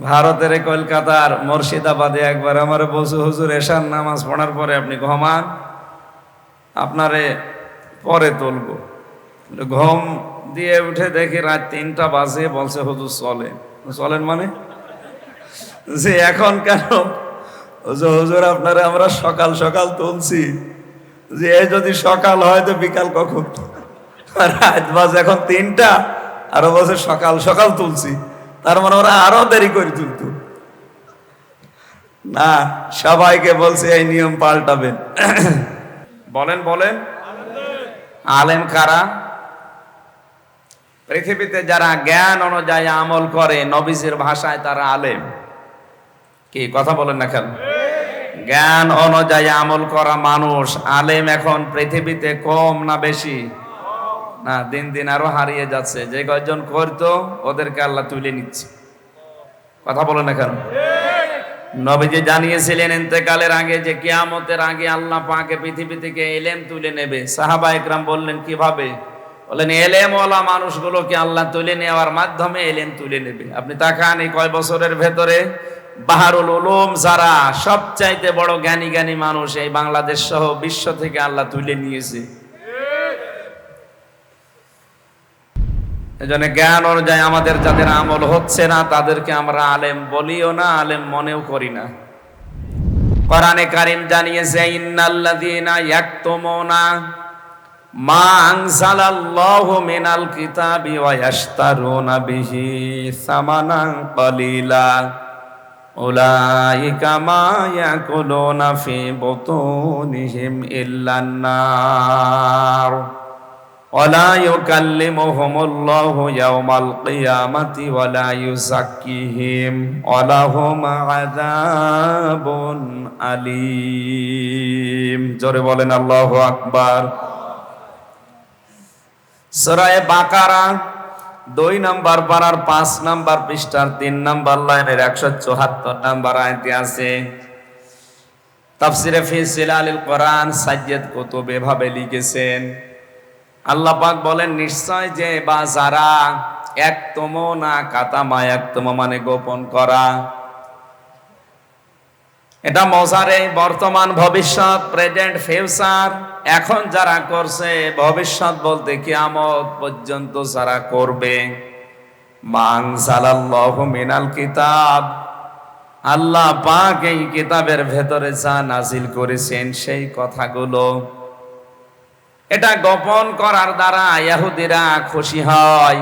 ভারতের কলকাতার মুর্শিদাবাদে একবার আমার বলছে, হুজুর এশার নামাজ পড়ার পরে আপনি ঘুমান, আপনারে পরে তুলবো। ঘুম দিয়ে উঠে দেখি রাত 3টা বাজে, বলছে হুজুর চলেন। চলেন মানে যে এখন কেন? হুজুর আপনারে আমরা সকাল সকাল তুলছি, যে যদি সকাল হয় তো বিকাল কখন? রাত বাজে এখন 3টা, আরো বলছে সকাল সকাল তুলছি, তার মানে ওরা আরো দেরি করে তুলত না। সবাইকে বলছে এই নিয়ম পাল্টাবেন। বলেন বলেন, আলেম কারা? পৃথিবীতে যারা জ্ঞান অনুযায়ী আমল করে, নবীজির ভাষায় তারা আলেম। কি কথা বলেন না কেন? জ্ঞান অনুযায়ী আমল করা মানুষ আলেম এখন পৃথিবীতে কম না বেশি? না, দিন দিন আরো হারিয়ে যাচ্ছে। যে কয়জন করতো ওদেরকে আল্লাহ তুলে নিচ্ছে। কথা বলেন না কেন? নবীজি জানিয়েছিলেন ইন্তেকালের আগে যে কিয়ামতের আগে আল্লাহ পাকে পৃথিবী থেকে ইলম তুলে নেবে। সাহাবা ইকরাম বললেন কিভাবে? বলেন ইলম ওয়ালা মানুষগুলোকে আল্লাহ তুলে নেওয়ার মাধ্যমে ইলম তুলে নেবে। আপনি তাকান এই কয় বছরের ভেতরে বাহারুল উলুম যারা সবচাইতে বড় জ্ঞানী জ্ঞানী মানুষ এই বাংলাদেশ সহ বিশ্ব থেকে আল্লাহ তুলে নিয়েছে। এজন্য জ্ঞান অনুযায়ী আমাদের যাদের আমল হচ্ছে না তাদেরকে আমরা আলেম বলিও না, আলেম মনেও করি না। কোরআনে কারীম জানিয়েছে ইন্নাল্লাযীনা ইয়াকতুমুনা মা আনজালাল্লাহু মিনাল কিতাবি ওয়া ইয়াশতারুনা বিহি সামানান কালীলা উলাইকা মা ইয়াকুলুনা ফি বুতুনিহিম ইল্লান নার ওয়ালা ইউকাল্লিমুহুমুল্লাহু ইয়াওমাল কিয়ামাতি ওয়ালা ইউযাক্কিহিম ওয়ালাহুম আযাবুন আলীম। জোরে বলেন আল্লাহু আকবার। সূরা বাকারা 2 নম্বর পারার 5 নম্বর পৃষ্ঠার 3 নম্বর লাইনের 174 নম্বর আয়াতে আছে। তাফসিরে ফি জিলালিল কোরআন সাজ্জাদ কুতুব এভাবে লিখেছেন, আল্লাহ পাক বলেন নিশ্চয় যে বা যারা একতমনা কাতামা, একতম মানে গোপন করা। এটা মজারে বর্তমান ভবিষ্যৎ, প্রেজেন্ট ফিউচার। এখন যারা করছে, ভবিষ্যৎ বলতে কিয়ামত পর্যন্ত যারা করবে। মানজালাল্লাহু মিনাল কিতাব, আল্লাহ পাক এই কিতাবের ভেতরে যা নাজিল করেছেন সেই কথাগুলো, এটা গোপন করার দ্বারা ইহুদিরা খুশি হয়,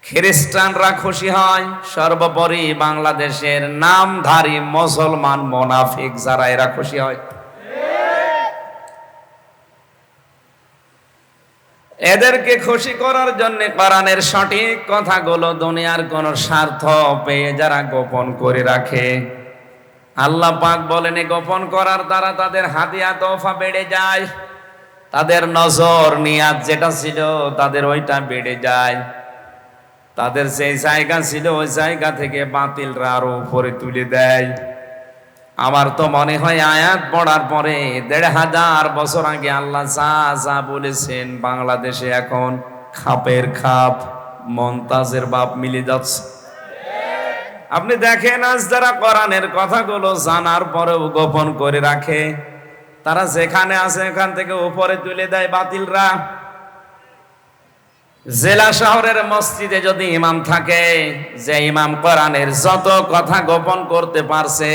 খ্রিস্টানরা খুশি হয়, সর্বোপরি বাংলাদেশের নামধারী মুসলমান মুনাফিক যারা এরা খুশি হয়। এদেরকে খুশি করার জন্য কোরআনের সঠিক কথাগুলো দুনিয়ার কোন স্বার্থ পেয়ে যারা গোপন করে রাখে, আল্লাহ পাক বলেন গোপন করার দ্বারা তাদের হাদিয়া তোফা বেড়ে যায়, তাদের নজর নিয়াত যেটা ছিল তাদের ওইটা বেড়ে যায়, তাদের সেই জায়গা ছিল ওই জায়গা থেকে বাতিলরা আরো উপরে তুলে দেয়। আমার তো মনে হয় আয়াত পড়ার পরে ১৫০০ বছর আগে আল্লাহ যা যা বলেছেন বাংলাদেশে এখন খাপের খাপ, মমতাজের বাপ মিলে যাচ্ছে। আপনি দেখেন আজ যারা কোরআনের কথাগুলো জানার পরেও গোপন করে রাখে, তারা যেখানে আছে এখান থেকে উপরে তুলে দেয় বাতিলরা। জেলা শহরের মসজিদে যদি ইমাম থাকে, যে ইমাম কোরআনের যত কথা গোপন করতে পারছে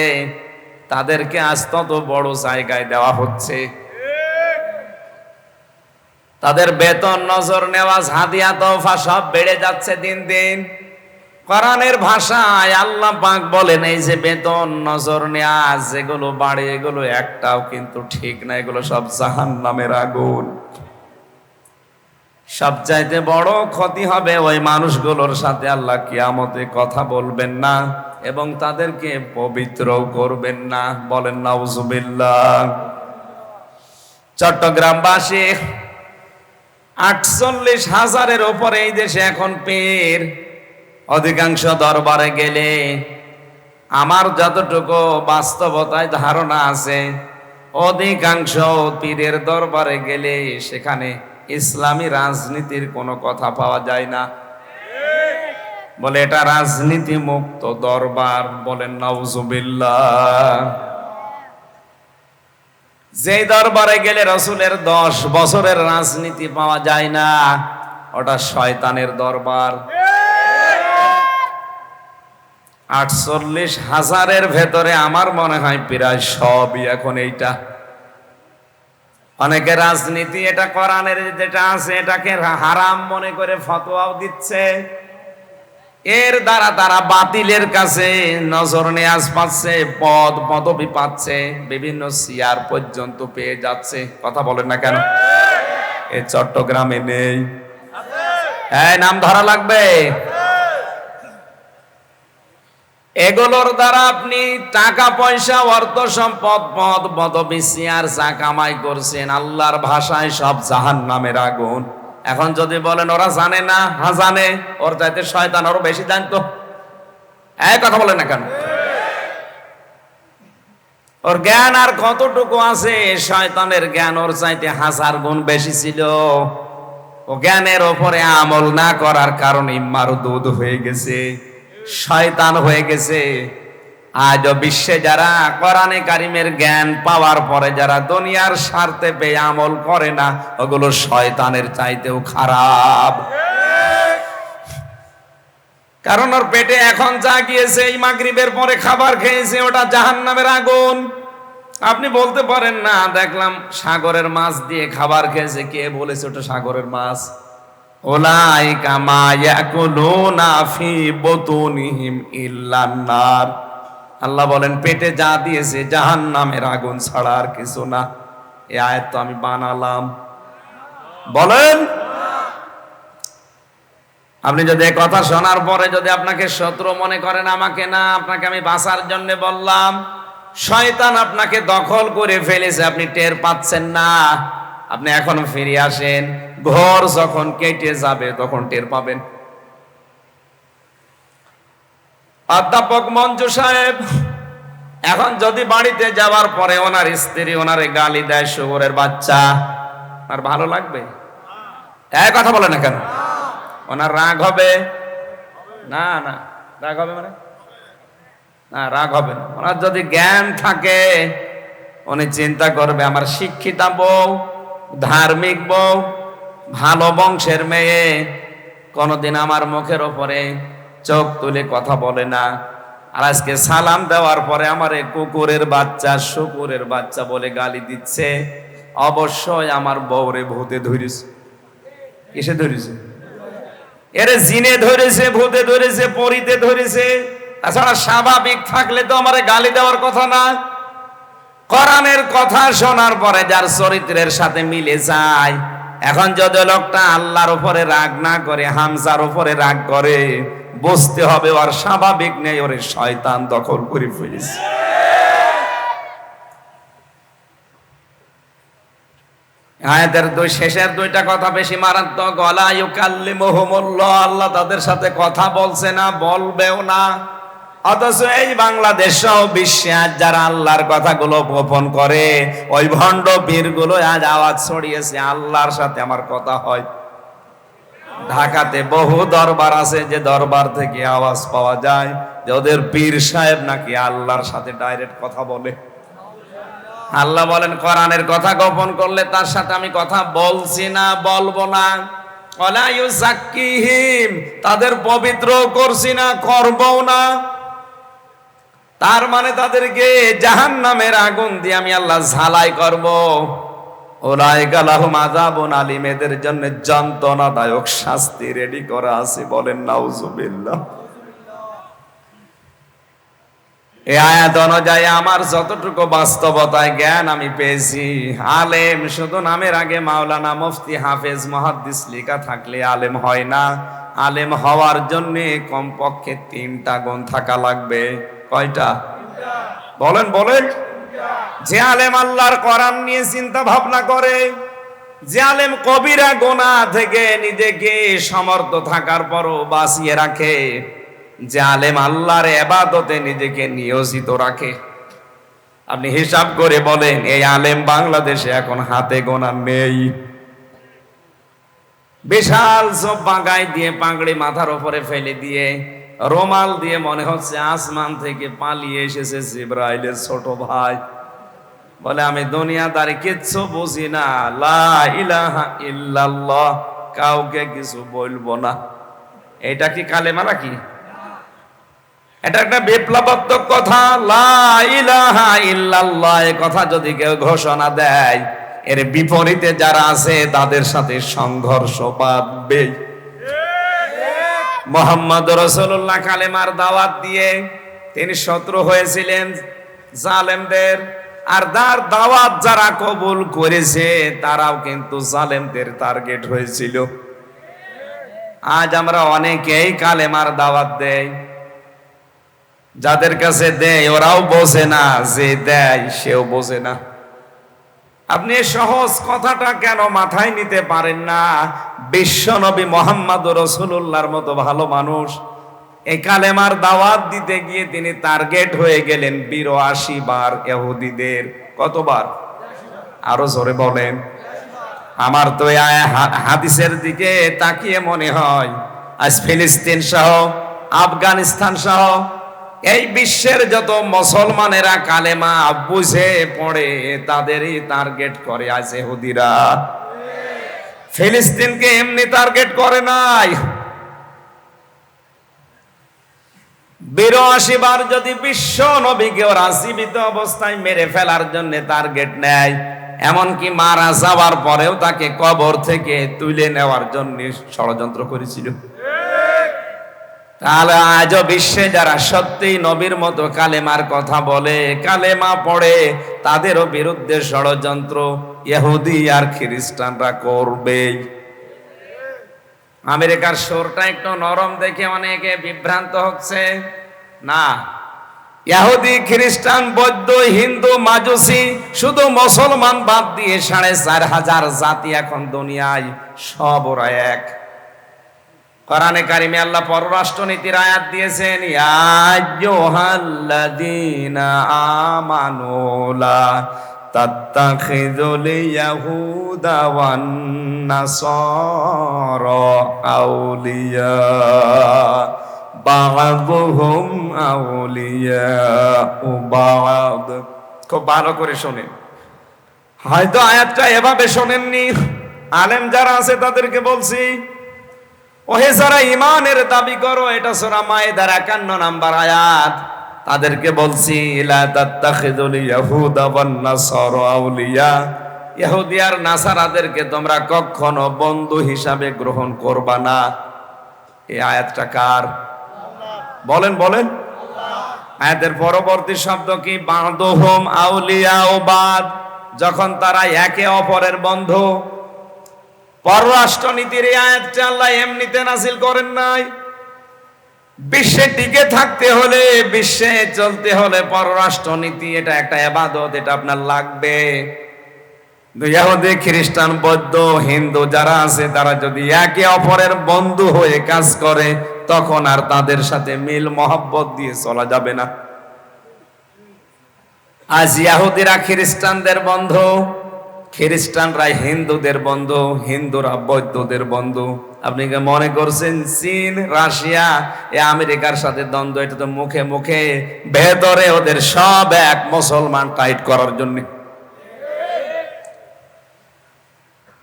তাদেরকে আজ তত বড় জায়গায় দেওয়া হচ্ছে। তাদের বেতন, নজর নেওয়া, হাদিয়া তোফা সব বেড়ে যাচ্ছে দিন দিন। কোরআনের ভাষায় আল্লাহ পাক বলেন এই যে বেতন, নজর নেওয়া যেগুলো বাড়ে এগুলো একটাও কিন্তু ঠিক না, এগুলো সব জাহান্নামের আগুন। সবচাইতে বড় ক্ষতি হবে ওই মানুষগুলোর সাথে আল্লাহ কিয়ামতে কথা বলবেন না এবং তাদেরকে পবিত্র করবেন না। বলেন নাউজুবিল্লাহ। চট্টগ্রামবাসী ৪৮,০০০-এর উপরে এই দেশে এখন পীর। অধিকাংশ দরবারে গেলে আমার যতটুকু বাস্তবতায় ধারণা আছে, অধিকাংশ পীরের দরবারে গেলে সেখানে ইসলামী রাজনীতির কোনো কথা পাওয়া যায় না। বলে এটা রাজনীতি মুক্ত দরবার। বলেন নাউজুবিল্লাহ। যে দরবারে গেলে রসুলের 10 বছরের রাজনীতি পাওয়া যায় না, ওটা শয়তানের দরবার। 48,000-এর ভেতরে আমার মনে হয় প্রায় সবই এখন এইটা। অনেকে রাজনীতি এটা কোরআনের যেটা আছে এটাকে হারাম মনে করে ফতোয়াও দিচ্ছে। এর দ্বারা তারা বাতিলের কাছে নজর নেয়াজ পাচ্ছে, পদ পদবি পাচ্ছে, বিভিন্ন চেয়ার পর্যন্ত পেয়ে যাচ্ছে। কথা বলেন না কেন? এই চট্টগ্রামে নেই? হ্যাঁ, নাম ধরা লাগবে। এগুলোর দ্বারা আপনি টাকা পয়সা, অর্থ সম্পদ, পদ পদবি, চেয়ার যা কামাই করছেন, আল্লাহর ভাষায় সব জাহান্নামের আগুন। এখন যদি বলেন ওরা জানে না, হ্যাঁ জানে, ওর চাইতে শয়তান আরো বেশি জানতো। এই কথা বলেন না কেন? ওর জ্ঞান আর কতটুকু আছে? শয়তানের জ্ঞান ওর চাইতে 1000 গুণ বেশি ছিল। ও জ্ঞানের ওপরে আমল না করার কারণে মারদুদ হয়ে গেছে, শয়তান হয়ে গেছে। আজ বিশ্বে যারা কোরআনে কারিমের জ্ঞান পাওয়ার পরে যারা দুনিয়ার স্বার্থে পেয়ে আমল করে না, ওগুলো শয়তানের চাইতেও খারাপ। কারণ ওর পেটে এখন যা গিয়েছে, এই মাগরিবের পরে খাবার খেয়েছে, ওটা জাহান্নামের আগুন। আপনি বলতে পারেন না দেখলাম সাগরের মাছ দিয়ে খাবার খেয়েছে, কে বলেছে ওটা সাগরের মাছ? উলাইকা মা ইয়াকুলুনা ফি বুতুনিহিম ইল্লান নার। আল্লাহ বলেন পেটে যা দিয়েছে জাহান্নামের আগুন ছাড়া আর কিছু না। এই আয়াত তো আমি বানালাম। বলেন, আপনি যদি এই কথা শোনার পরে যদি আপনাকে শত্রু মনে করেন, আমাকে না, আপনাকে আমি বাঁচার জন্য বললাম। শয়তান আপনাকে দখল করে ফেলেছে, আপনি টের পাচ্ছেন না। আপনি এখন ফিরে আসেন, ঘর যখন কেটে যাবে তখন টের পাবেন। অধ্যাপক মঞ্জু সাহেব এখন যদি বাড়িতে যাওয়ার পরে ওনার স্ত্রী ওনারে গালি দেয়, শুয়োরের বাচ্চা, আর ভালো লাগবে? এক কথা বলে না কেন? ওনার রাগ হবে না? না রাগ হবে মানে না, রাগ হবে না। ওনার যদি জ্ঞান থাকে, উনি চিন্তা করবে আমার শিক্ষিতা বউ, ধার্মিক বউ, ভালো বংশের মেয়ে, কোনদিন আমার মুখের ওপরে চোখ তুলে কথা বলে না। আর আজকে সালাম দেওয়ার পরে আমারে কুকুরের বাচ্চা, শুকুরের বাচ্চা বলে গালি দিচ্ছে। অবশ্যই আমার বউরে ভূতে ধরেছে। কিসে ধরেছে? এরে জিনে ধরেছে, ভূতে ধরেছে, পরিতে ধরেছে। তাছাড়া স্বাভাবিক থাকলে তো আমারে গালি দেওয়ার কথা না। কোরআনের কথা শোনার পরে যার চরিত্রের সাথে মিলে যায়। এখন যদি লোকটা আল্লাহর উপরে রাগ না করে হামজার উপরে রাগ করে, বুঝতে হবে ওর স্বাভাবিক নেই, ওরে শয়তান দখল করে ফেলেছে। আয়াতের শেষের দুইটা কথা বেশি মারাত্মক। ওয়ালা ইউকাল্লিমুহুমুল্লাহ, আল্লাহ তাদের সাথে কথা বলছে না, বলবেও না। অথচ এই বাংলাদেশ সহ বিশ্বে আজ যারা আল্লাহর কথাগুলো গোপন করে, ওই ভণ্ড পীরগুলো আজ আওয়াজ ছড়িয়েছে আল্লাহর সাথে আমার কথা হয়। ঢাকাতে বহু দরবার আছে যে দরবার থেকে আওয়াজ পাওয়া যায় যে ওদের পীর সাহেব নাকি আল্লাহর সাথে ডাইরেক্ট কথা বলে। আল্লাহ বলেন কোরআনের কথা গোপন করলে তার সাথে আমি কথা বলছি না, বলবো না। ওয়ালা ইউযাক্কিহিম, তাদের পবিত্র করছি না, করবও না। তার মানে তাদেরকে জাহান্নামের আগুন দিয়ে আমি আল্লাহ ঝালাই করব। উলাইকা লাহুম আযাবুন আলীম, এদের জন্য যন্ত্রণাদায়ক শাস্তি রেডি করা আছে। বলেন নাউজুবিল্লাহ। এই আয়াত অনুযায়ী আমার যতটুকু বাস্তবতায় জ্ঞান আমি পেয়েছি, আলেম শুধু নামের আগে মাওলানা, মুফতি, হাফেজ, মুহাদ্দিস লেখা থাকলে আলেম হয় না। আলেম হওয়ার জন্য কমপক্ষে 3টা গুণ থাকা লাগবে। কয়টা? বলেন বলেন। যে আলেম আল্লাহর কোরআন নিয়ে চিন্তা ভাবনা করে, যে আলেম কবিরা গুনাহ থেকে নিজেকে সমর্থ থাকার পরও বাঁচিয়ে রাখে, যে আলেম আল্লাহর ইবাদতে নিজেকে নিয়োজিত রাখে। আপনি হিসাব করে বলেন এই আলেম বাংলাদেশে এখন হাতে গোনা নেই। বিশাল সব বাগাই দিয়ে পাগড়ি মাথার উপরে ফেলে দিয়ে রোমাল দিয়ে মনে হচ্ছে আসমান থেকে পালিয়ে এসেছে জিবরাইলের ছোট ভাই। বলে আমি দুনিয়াদারি কিচ্ছু বুঝি না, লা ইলাহা ইল্লাল্লাহ, কাউকে কিছু বলবো না। এটা কি কালেমা নাকি? এটা একটা বিপ্লবাত্মক কথা। লা ইলাহা ইল্লাল্লাহ এই কথা যদি কেউ ঘোষণা দেয়, এর বিপরীতে যারা আছে তাদের সাথে সংঘর্ষ বাঁধবে। মুহাম্মদ রাসূলুল্লাহ কালেমার দাওয়াত দিয়ে তিনি শত্রু হয়েছিলেন জালেমদের, আর তার দাওয়াত যারা কবুল করেছে তারাও কিন্তু জালেমদের টার্গেট হয়েছিল। আজ আমরা অনেকেই কালেমার দাওয়াত দেই, যাদের কাছে দেয় ওরাও বোঝে না, যে দেয় সেও বোঝে না। আপনি এই সহজ কথাটা কেন মাথায় নিতে পারেন না? বিশ্বনবী মুহাম্মদ রাসূলুল্লাহর মতো ভালো মানুষ এই কালেমার দাওয়াত দিতে গিয়ে তিনি টার্গেট হয়ে গেলেন ৮২ বার ইহুদিদের। কতবার? আরো জোরে বলেন। আমার তো হাদিসের দিকে তাকিয়ে মনে হয় আজ ফিলিস্তিন সহ আফগানিস্তান সহ এই বিশ্বের যত মুসলমানেরা কালেমা বুঝে পড়ে তাদেরই টার্গেট করে আজ ইহুদিরা। ফিলিস্তিনকে এমনি টার্গেট করে নাই। ৮২ বার যদি বিশ্ব নবীকে ওরা জীবিত অবস্থায় মেরে ফেলার জন্য টার্গেট নেয়, এমনকি মারা যাওয়ার পরেও তাকে কবর থেকে তুলে নেওয়ার জন্য ষড়যন্ত্র করেছিল। তাহলে আজও বিশ্বে যারা সত্যি নবীর মতো কালেমার কথা বলে, কালেমা পড়ে, তাদেরও বিরুদ্ধে ষড়যন্ত্র ইহুদি আর খ্রিস্টানরা করবে। আমেরিকার সুরটা একটু নরম দেখে অনেকে বিভ্রান্ত হচ্ছে। না, ইহুদি খ্রিস্টান বৌদ্ধ হিন্দু মাজুসি শুধু মুসলমান বাদ দিয়ে ৪৫০০ জাতি এখন দুনিয়ায়, সব ওরা এক। কোরআনে কারিমে আল্লাহ পররাষ্ট্রনীতির আয়াত দিয়েছেন, ইয়া আইয়ুহাল্লাযীনা আমানু লা তাত্তাখিযুল ইয়াহুদা ওয়ান নাসারা আউলিয়া বা'দুহুম আউলিয়াউ বা'দ। খুব ভালো করে শোনেন, হয়তো আয়াতটা এভাবে শোনেননি। আলেম যারা আছে তাদেরকে বলছি, ওহে যারা ঈমানের দাবি করো, এটা সূরা মায়েদার ৫১ নম্বর আয়াত, তাদেরকে বলছি লা তাত্তাখিযুল ইয়াহুদা ওয়ান নাসারা আউলিয়া, ইহুদি আর নাসারাদেরকে তোমরা কখনো বন্ধু হিসাবে গ্রহণ করবা না। এই আয়াতটা কার? বলেন বলেন। আয়াতের পরবর্তী শব্দ কি? বা'দুহুম আউলিয়াউ বা'দ, যখন তারা একে অপরের বন্ধু। পররাষ্ট্রনীতির এই আয়াতটা আল্লাহ এমনিতে নাযিল করেন নাই। বিশ্বে টিকে থাকতে হলে, বিশ্বে চলতে হলে পররাষ্ট্রনীতি এটা একটা ইবাদত, এটা আপনার লাগবে। ইহুদি খ্রিস্টান বৌদ্ধ হিন্দু যারা আছে তারা যদি একে অপরের বন্ধু হয়ে কাজ করে, তখন আর তাদের সাথে মিল মহব্বত দিয়ে চলা যাবে না। আজ ইহুদিরা খ্রিস্টানদের বন্ধু, খ্রিস্টানরা হিন্দুদের বন্ধু, হিন্দুরা বৌদ্ধদের বন্ধু। আপনি কি মনে করছেন চীন রাশিয়া এ আমেরিকার সাথে দ্বন্দ্ব, এটা তো মুখে মুখে, ভেতরে ওদের সব এক, মুসলমান টাইট করার জন্য।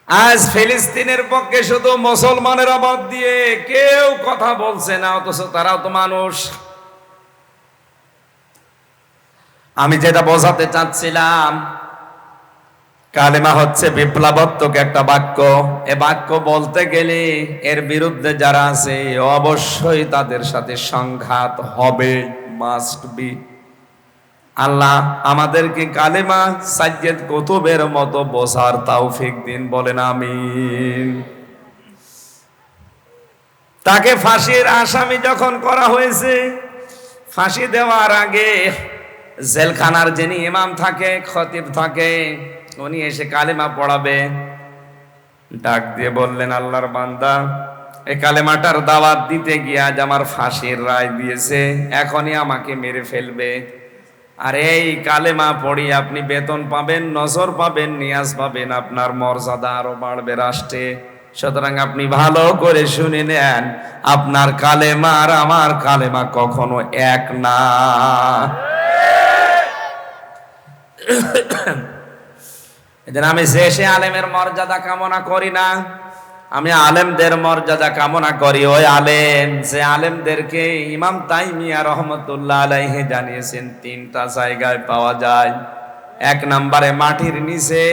আজ ফিলিস্তিনের পক্ষে শুধু মুসলমানেরা বাদ দিয়ে কেউ কথা বলছে না, অথচ তারাও তো মানুষ। আমি যেটা বোঝাতে চাচ্ছিলাম, কালেমা হচ্ছে বিপ্লবাত্মক একটা বাক্য। এ বাক্য বলতে গেলে এর বিরুদ্ধে যারা আছে অবশ্যই তাদের সাথে সংঘাত হবে, মাস্ট বি। আল্লাহ আমাদেরকে কালেমা সাজ্জেদ কুতুবের মতো বোঝার তৌফিক দিন, বলেন আমিন। তাকে ফাঁসির আসামি যখন করা হয়েছে, ফাঁসি দেওয়ার আগে জেলখানার যিনি ইমাম থাকে, খতিব থাকে, উনি এসে কালেমা পড়াবে। ডাক দিয়ে বললেন, আল্লাহর বান্দা, এই কালেমাটার দাওয়াত দিতে গিয়ে আজ আমার ফাঁসির রায় দিয়েছে, এখনই আমাকে মেরে ফেলবে। আর এই কালেমা পড়ি আপনি বেতন পাবেন, নজর পাবেন, নিয়াজ পাবেন, আপনার মর্যাদা আরো বাড়বে রাষ্ট্রে। সুতরাং আপনি ভালো করে শুনে নেন, আপনার কালেমা আর আমার কালেমা কখনো এক না। এজন্য আমি শেষে আলেমের মর্যাদা কামনা করি না, আমি আলেমদের মর্যাদা কামনা করি। ওই আলেম যে আলেমদেরকে ইমাম তাইমিয়া রহমতুল্লাহ আলাইহি জানিয়েছেন তিনটা জায়গায় পাওয়া যায়। এক নম্বরে মাটির নিচে,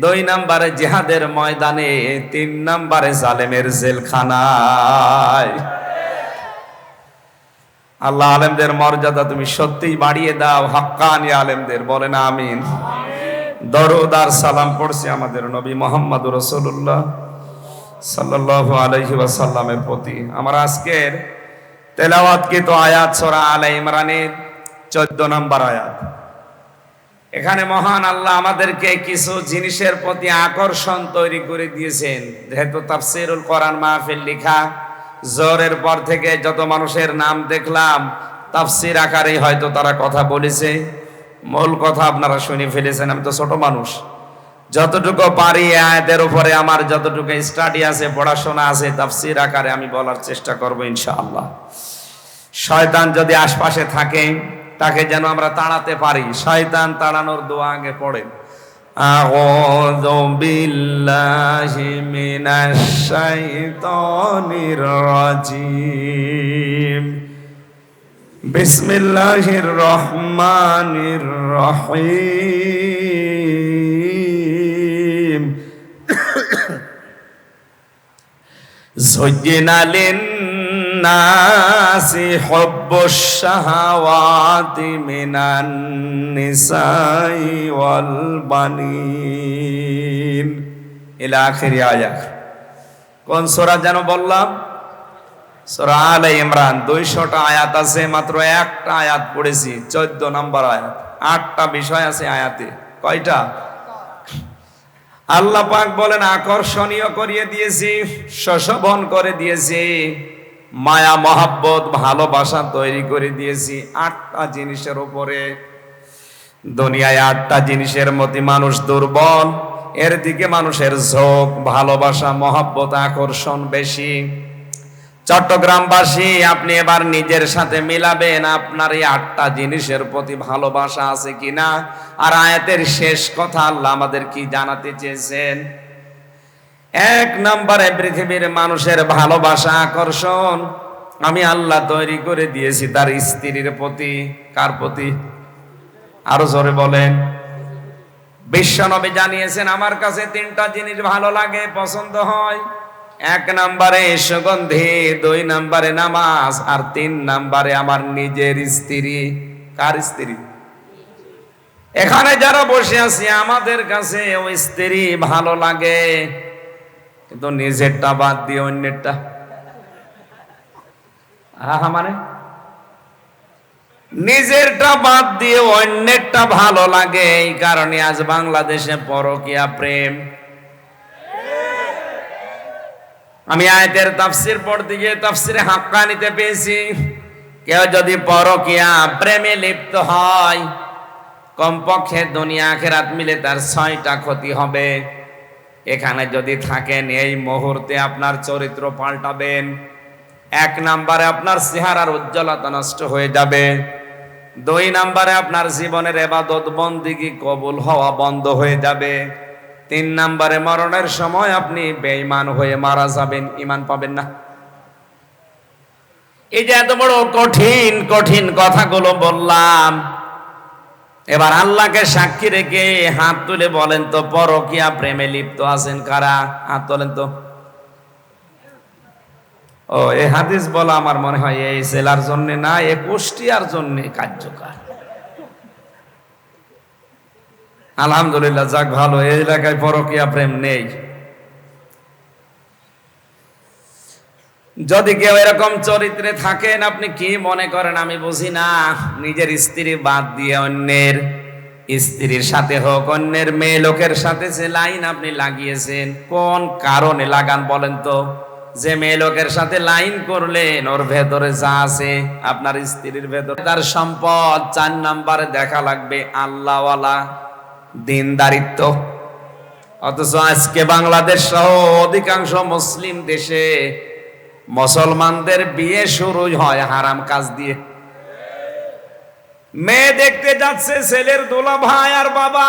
দুই নম্বরে জিহাদের ময়দানে, তিন নম্বরে জালেমের জেলখানায়। আল্লাহ আলেমদের মর্যাদা তুমি সত্যিই বাড়িয়ে দাও, হক্কানি আলেমদের, বলেন আমিন। দরুদ আর সালাম পড়ছি আমাদের নবী মুহাম্মদ রাসূলুল্লাহ সাল্লাল্লাহু আলাইহি ওয়াসাল্লামের প্রতি। আমার আজকের তেলাওয়াতকৃত আয়াত সূরা আলে ইমরানের 14 নম্বর আয়াত। এখানে মহান আল্লাহ আমাদেরকে কিছু জিনিসের প্রতি আকর্ষণ তৈরি করে দিয়েছেন। যেহেতু তাফসীরুল কোরআন মাহফিল লিখা, জোহরের পর থেকে যত মানুষের নাম দেখলাম তাফসীর আকারে হয়তো তারা কথা বলেছে, মূল কথা আপনারা শুনে ফেলেছেন। আমি তো ছোট মানুষ, যতটুকু পারি আয়াতের উপরে আমার যতটুকু স্টাডি আছে, পড়াশোনা আছে, তাফসীর আকারে আমি বলার চেষ্টা করব ইনশাআল্লাহ। শয়তান যদি আশপাশে থাকে তাকে যেন আমরা তাড়াতে পারি। শয়তান তাড়ানোর দোয়া আগে পড়েন। আউযু বিল্লাহি মিনাশ শাইতানির রাজিম। বিসমিল্লাহির রহমানির রহিম। যুয়্যিনা লিন-নাসি হুব্বুশ শাহাওয়াতি মিনান নিসাই ওয়াল বানিন ইলা আখিরি আয়াত। কোন সূরা যেন বললাম? সূরা আলে ইমরান। 200টা আয়াত আছে, মাত্র একটা আয়াত পড়েছি, 14 নম্বর আয়াত। 8টা বিষয় আছে আয়াতে। কয়টা? আল্লাহ পাক বলেন আকর্ষণীয় করিয়ে দিয়েছি, শোভন করে দিয়েছি, মায়া মহাব্বত ভালোবাসা তৈরি করে দিয়েছি 8টা জিনিসের উপরে। দুনিয়ায় 8টা জিনিসের মধ্যে মানুষ দুর্বল, এর দিকে মানুষের ঝোঁক, ভালোবাসা, মহাব্বত, আকর্ষণ বেশি। চট্টগ্রামবাসী, আপনি এবার নিজের সাথে মিলাবেন আপনার এই 8টা জিনিসের প্রতি ভালোবাসা আছে কিনা। আর আয়াতের শেষ কথা আল্লাহ আমাদের কি জানাতে চেয়েছেন? 1 নম্বরে পৃথিবীর মানুষের ভালোবাসা, আকর্ষণ আমি আল্লাহ তৈরি করে দিয়েছি তার স্ত্রীর প্রতি। কার প্রতি? আরো জোরে বলেন। বিশ্বনবী জানিয়েছেন আমার কাছে 3টা জিনিস ভালো লাগে, পছন্দ হয়। 1 নম্বরে সুগন্ধি, 2 নম্বরে নামাজ, আর 3 নম্বরে আমার নিজের স্ত্রী। কার স্ত্রী? এখানে যারা বসে আছি আমাদের কাছে ওই স্ত্রী ভালো লাগে, কিন্তু নিজেরটা বাদ দিয়ে অন্যেরটা। মানে নিজেরটা বাদ দিয়ে অন্যেরটা ভালো লাগে। এই কারণে আজ বাংলাদেশে পরকীয়া প্রেম। আমি আয়াতের তাফসীর পড়তে গিয়ে তাফসীরে হাক্কানিতে পেয়েছি, কেউ যদি পরকীয়া প্রেমে লিপ্ত হয় কমপক্ষে দুনিয়া আখিরাত মিলে তার 6টা ক্ষতি হবে। এখানে যদি থাকেন এই মুহূর্তে আপনার চরিত্র পাল্টাবেন। 1 নম্বরে আপনার চেহারার উজ্জ্বলতা নষ্ট হয়ে যাবে। 2 নম্বরে আপনার জীবনের ইবাদত বন্দেগী কবুল হওয়া বন্ধ হয়ে যাবে। 3 নম্বরে মরণের সময় আপনি বেঈমান হয়ে মারা যাবেন, ঈমান পাবেন না। এই যে এত বড় কঠিন কঠিন কথাগুলো বললাম, এবার আল্লাহকে সাক্ষী রেখে হাত তুলে বলেন তো পরকীয়া প্রেমে লিপ্ত আছেন কারা? হাত তোলেন তো। ও, এই হাদিস বলা আমার মনে হয় এই জেলার জন্য না, এই কুষ্টিয়ার জন্য কার্যকর। আলহামদুলিল্লাহ, যাক ভালো, এই এলাকায় পরকীয়া প্রেম নেই। যদি কেউ এরকম চরিত্রে থাকেন, আপনি কি মনে করেন আমি বুঝি না? নিজের স্ত্রী বাদ দিয়ে অন্যের স্ত্রীর সাথে হোক, অন্যের মেয়ে লোকের সাথে যে লাইন আপনি লাগিয়েছেন, কোন কারণে লাগান বলেন তো? যে মেয়ে লোকের সাথে লাইন করলেন ওর ভেতরে যা আছে আপনার স্ত্রীর ভেতরে তার সম্পদ। 4 নম্বরে দেখা লাগবে আল্লাহওয়ালা, দিনদারিত্ব। অথচ আজকে বাংলাদেশ সহ অধিকাংশ মুসলিম দেশে মুসলমানদের বিয়ে শুরু হয় হারাম কাজ দিয়ে। মেয়ে দেখতে যাচ্ছে ছেলের দোলা ভাই আর বাবা,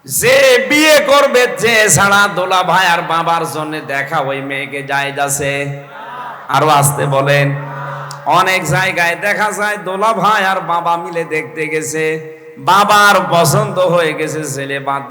যে বিয়ে করবে যে ছাড়া দোলা ভাই আর বাবার জন্য দেখা ওই মেয়েকে জায়েজ আছে? আরো আসতে বলেন। অনেক জায়গায় দেখা যায় দোলা ভাই আর বাবা মিলে দেখতে গেছে, বাবার পছন্দ হয়ে গেছে, ছেলে বাদ